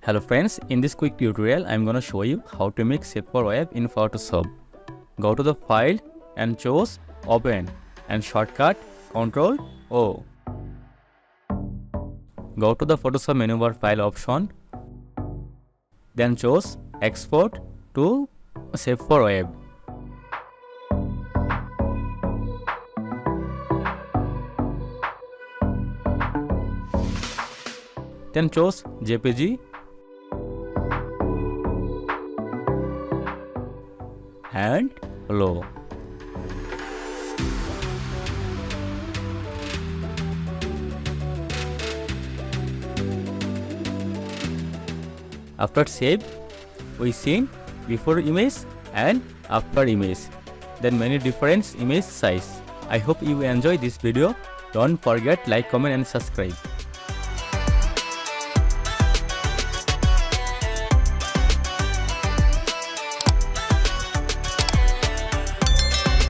Hello friends, in this quick tutorial I am gonna show you how to make shape for web in Photoshop. Go to the file and choose open and shortcut Ctrl O. Go to the Photoshop menu bar file option. Then choose export to shape for web. Then choose JPEG and low. After save, we see before image and after image. Then many different image size. I hope you enjoy this video. Don't forget like, comment and subscribe.